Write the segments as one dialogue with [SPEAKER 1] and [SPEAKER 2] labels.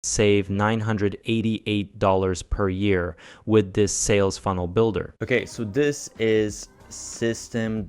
[SPEAKER 1] save $988 per year with this sales funnel builder. Okay, so this is system.io,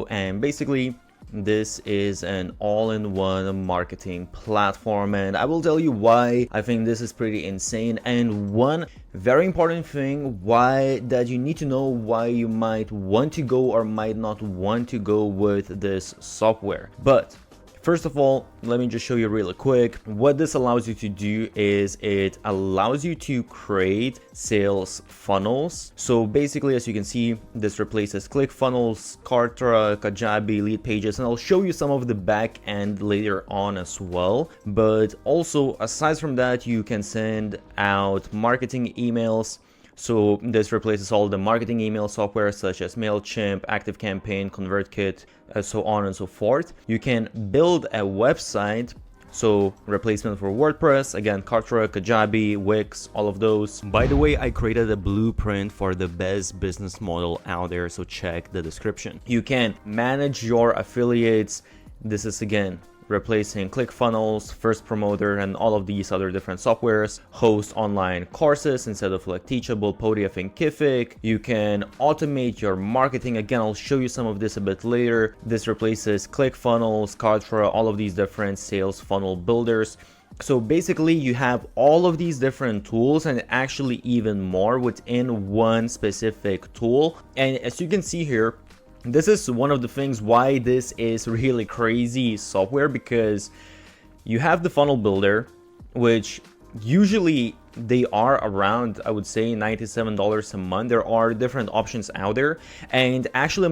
[SPEAKER 1] and basically this is an all-in-one marketing platform, and I will tell you why I think this is pretty insane. And one very important thing why that you need to know why you might want to go or might not want to go with this software. But first of all, let me just show you really quick. What this allows you to do is it allows you to create sales funnels. So basically, as you can see, this replaces ClickFunnels, Kartra, Kajabi, Lead Pages, and I'll show you some of the back end later on as well. But also, aside from that, you can send out marketing emails. So this replaces all the marketing email software such as MailChimp, ActiveCampaign, ConvertKit, so on and so forth. You can build a website, so replacement for WordPress, again, Kartra, Kajabi, Wix, all of those. By the way, I created a blueprint for the best business model out there, so check the description. You can manage your affiliates. This is again replacing ClickFunnels, First Promoter, and all of these other different softwares. Host online courses instead of like Teachable, Podia, Thinkific. You can automate your marketing. Again, I'll show you some of this a bit later. This replaces ClickFunnels, Kartra, all of these different sales funnel builders. So basically you have all of these different tools and actually even more within one specific tool. And as you can see here, this is one of the things why this is really crazy software, because you have the funnel builder, which usually they are around, I would say, $97 a month. There are different options out there, and actually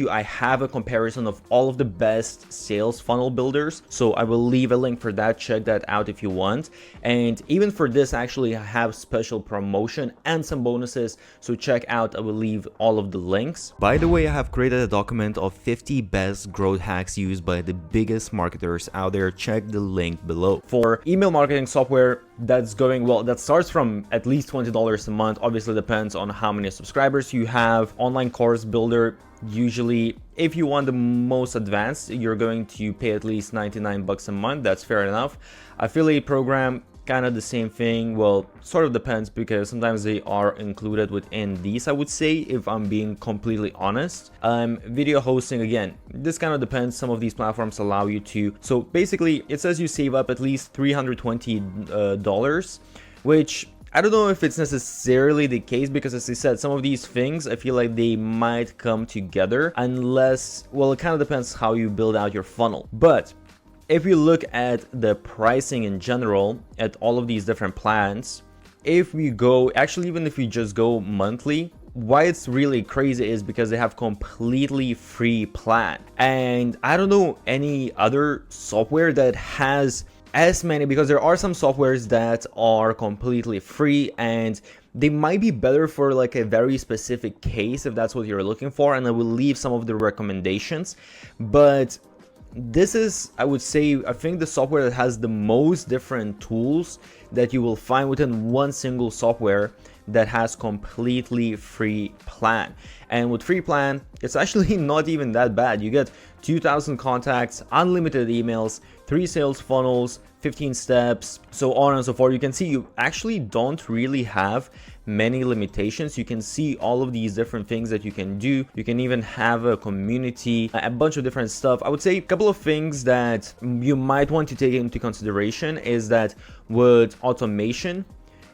[SPEAKER 1] I have a comparison of all of the best sales funnel builders, so I will leave a link for that. Check that out if you want. And even for this, actually I have special promotion and some bonuses, so check out. I will leave all of the links. By the way, I have created a document of 50 best growth hacks used by the biggest marketers out there. Check the link below. For email marketing software, that's going well. That starts from at least $20 a month. Obviously depends on how many subscribers you have. Online course builder, usually if you want the most advanced, you're going to pay at least 99 bucks a month. That's fair enough. Affiliate program, kind of the same thing. Well, sort of depends, because sometimes they are included within these, I would say, if I'm being completely honest. Video hosting, again, this kind of depends. Some of these platforms allow you to. So basically it says you save up at least $320, which I don't know if it's necessarily the case, because as I said, some of these things I feel like they might come together unless, well, it kind of depends how you build out your funnel. But if you look at the pricing in general at all of these different plans, if we go, actually even if you just go monthly, why it's really crazy is because they have completely free plan. And I don't know any other software that has as many, because there are some softwares that are completely free and they might be better for like a very specific case if that's what you're looking for, and I will leave some of the recommendations. But this is, I would say, I think the software that has the most different tools that you will find within one single software that has completely free plan. And with free plan, it's actually not even that bad. You get 2,000 contacts, unlimited emails, 3 sales funnels, 15 steps, so on and so forth. You can see you actually don't really have many limitations. You can see all of these different things that you can do. You can even have a community, a bunch of different stuff. I would say a couple of things that you might want to take into consideration is that with automation,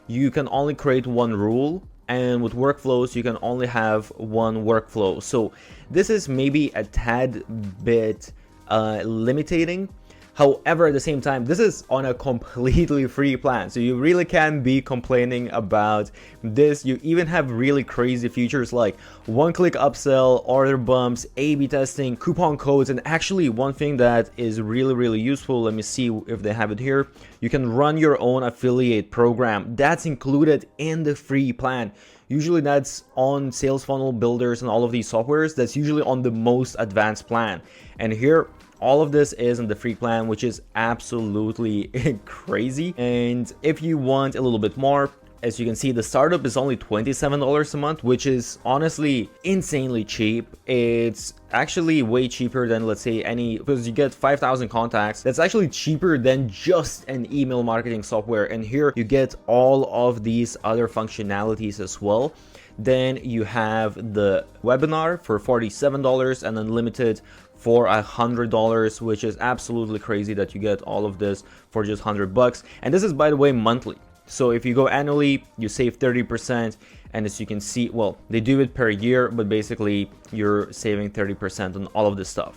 [SPEAKER 1] you can only create one rule, and with workflows, you can only have one workflow. So this is maybe a tad bit limiting. However, at the same time, this is on a completely free plan, so you really can't be complaining about this. You even have really crazy features like one-click upsell, order bumps, A/B testing, coupon codes, and actually one thing that is really useful, let me see if they have it here, you can run your own affiliate program. That's included in the free plan. Usually that's on sales funnel builders and all of these softwares, that's usually on the most advanced plan. And here, all of this is in the free plan, which is absolutely crazy. And if you want a little bit more, As you can see, the startup is only $27 a month, which is honestly insanely cheap. It's actually way cheaper than, let's say, because you get 5,000 contacts. That's actually cheaper than just an email marketing software. And here you get all of these other functionalities as well. Then you have the webinar for $47 and unlimited for $100, which is absolutely crazy that you get all of this for just $100. And this is, by the way, monthly. So if you go annually, you save 30%. And as you can see, well, they do it per year, but basically you're saving 30% on all of this stuff.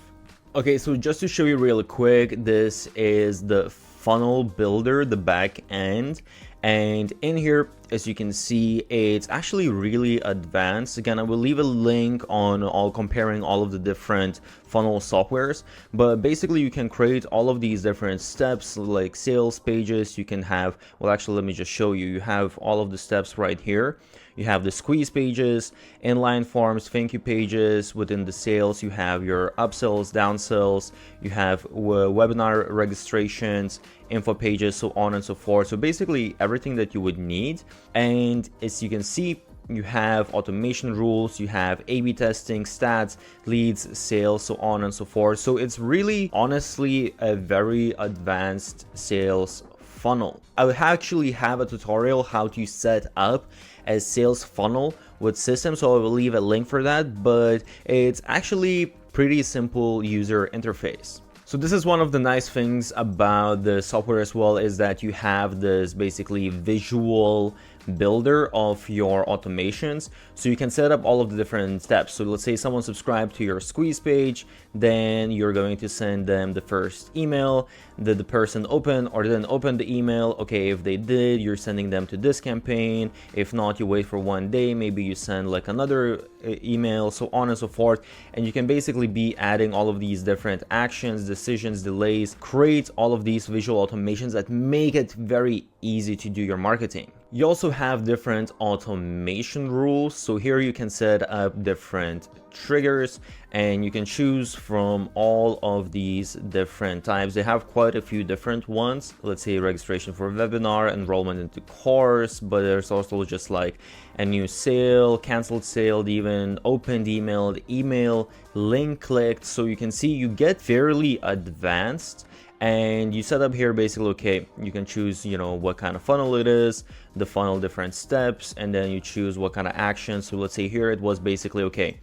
[SPEAKER 1] Okay, so just to show you really quick, this is the funnel builder, the back end. And in here, as you can see, it's actually really advanced. Again, I will leave a link on comparing all of the different funnel softwares, but basically you can create all of these different steps like sales pages. You can have, well, actually, let me just show you. You have all of the steps right here. You have the squeeze pages, inline forms, thank you pages. Within the sales, you have your upsells, downsells, you have webinar registrations, info pages, so on and so forth. So basically everything that you would need. And as you can see, you have automation rules, you have A/B testing, stats, leads, sales, so on and so forth. So it's really honestly a very advanced sales funnel. I would actually have a tutorial how to set up a sales funnel with systems, so I will leave a link for that, but it's actually pretty simple user interface. So this is one of the nice things about the software as well, is that you have this basically visual builder of your automations, so you can set up all of the different steps. So let's say someone subscribed to your squeeze page, then you're going to send them the first email. Did the person open or didn't open the email? Okay, if they did, you're sending them to this campaign. If not, you wait for 1 day, maybe you send like another email, so on and so forth. And you can basically be adding all of these different actions, decisions, delays, create all of these visual automations that make it very easy to do your marketing. You also have different automation rules. So here you can set up different triggers and you can choose from all of these different types. They have quite a few different ones. Let's say registration for a webinar, enrollment into course, but there's also just like a new sale, canceled sale, even opened email, link clicked. So you can see you get fairly advanced. And you set up here basically, okay, you can choose, you know, what kind of funnel it is, the funnel different steps, and then you choose what kind of action. So let's say here it was basically, okay,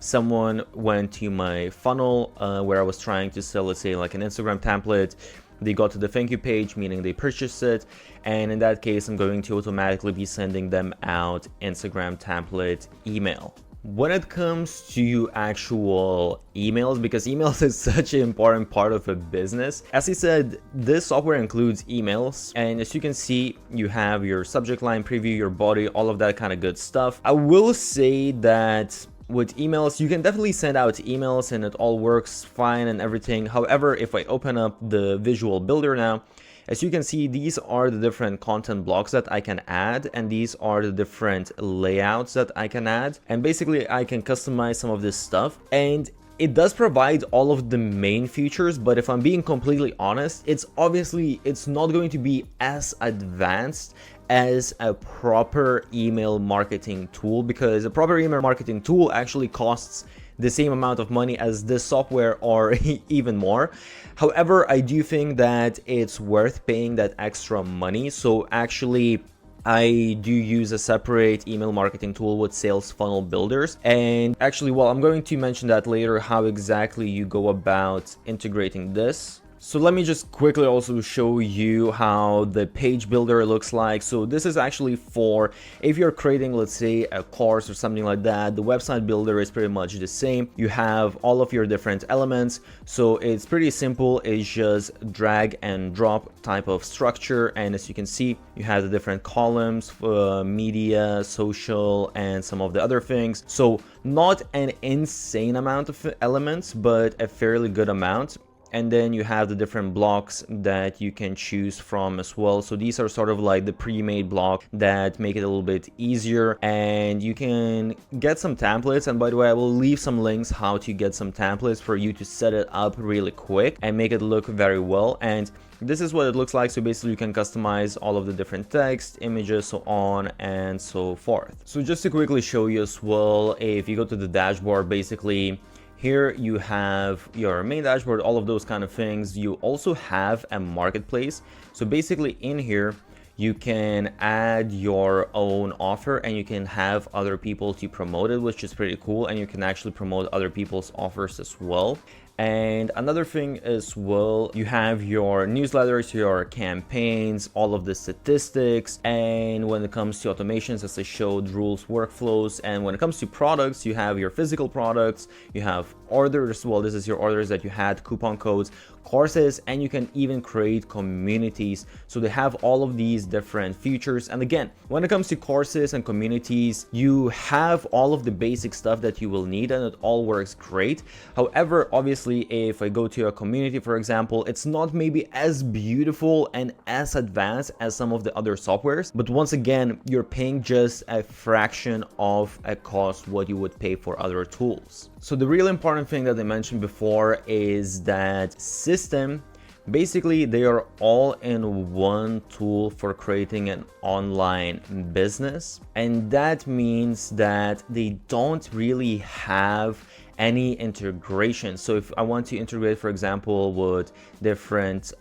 [SPEAKER 1] someone went to my funnel where I was trying to sell, let's say like an Instagram template. They got to the thank you page, meaning they purchased it. And in that case, I'm going to automatically be sending them out Instagram template email. When it comes to actual emails, because emails is such an important part of a business, as I said, this software includes emails, and as you can see, you have your subject line, preview, your body, all of that kind of good stuff. I will say that with emails, you can definitely send out emails and it all works fine and everything. However, if I open up the visual builder now, as you can see, these are the different content blocks that I can add, and these are the different layouts that I can add. And basically, I can customize some of this stuff. And it does provide all of the main features, but if I'm being completely honest, it's not going to be as advanced as a proper email marketing tool, because a proper email marketing tool actually costs the same amount of money as this software or even more. However, I do think that it's worth paying that extra money. So actually, I do use a separate email marketing tool with sales funnel builders. And actually, well, I'm going to mention that later, how exactly you go about integrating this. So let me just quickly also show you how the page builder looks like. So this is actually for if you're creating, let's say, a course or something like that. The website builder is pretty much the same. You have all of your different elements. So it's pretty simple. It's just drag and drop type of structure. And as you can see, you have the different columns for media, social, and some of the other things. So not an insane amount of elements, but a fairly good amount. And then you have the different blocks that you can choose from as well. So these are sort of like the pre-made block that make it a little bit easier, and you can get some templates. And by the way, I will leave some links how to get some templates for you to set it up really quick and make it look very well. And this is what it looks like. So basically you can customize all of the different text, images, so on and so forth. So just to quickly show you as well, if you go to the dashboard, basically here you have your main dashboard, all of those kind of things. You also have a marketplace. So basically in here, you can add your own offer and you can have other people to promote it, which is pretty cool. And you can actually promote other people's offers as well. And another thing as well, you have your newsletters, your campaigns, all of the statistics. And when it comes to automations, as I showed, rules, workflows. And when it comes to products, you have your physical products, you have orders. Well, this is your orders that you had, coupon codes, courses, and you can even create communities. So they have all of these different features. And again, when it comes to courses and communities, you have all of the basic stuff that you will need and it all works great. However, obviously, if I go to a community, for example, it's not maybe as beautiful and as advanced as some of the other softwares, but once again, you're paying just a fraction of a cost what you would pay for other tools. So the real important thing that I mentioned before is that system, basically they are all in one tool for creating an online business, and that means that they don't really have any integration. So if I want to integrate, for example, with different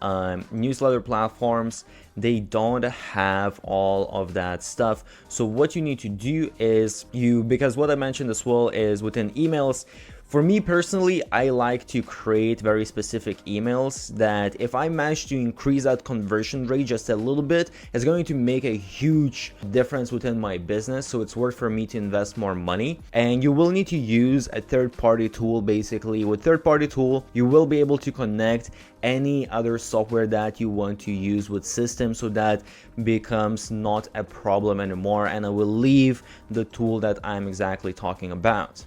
[SPEAKER 1] newsletter platforms, they don't have all of that stuff. So what you need to do is because what I mentioned as well is within emails, for me personally, I like to create very specific emails that if I manage to increase that conversion rate just a little bit, it's going to make a huge difference within my business. So it's worth for me to invest more money. And you will need to use a third-party tool. Basically, with third-party tool, you will be able to connect any other software that you want to use with system, so that becomes not a problem anymore. And I will leave the tool that I'm exactly talking about.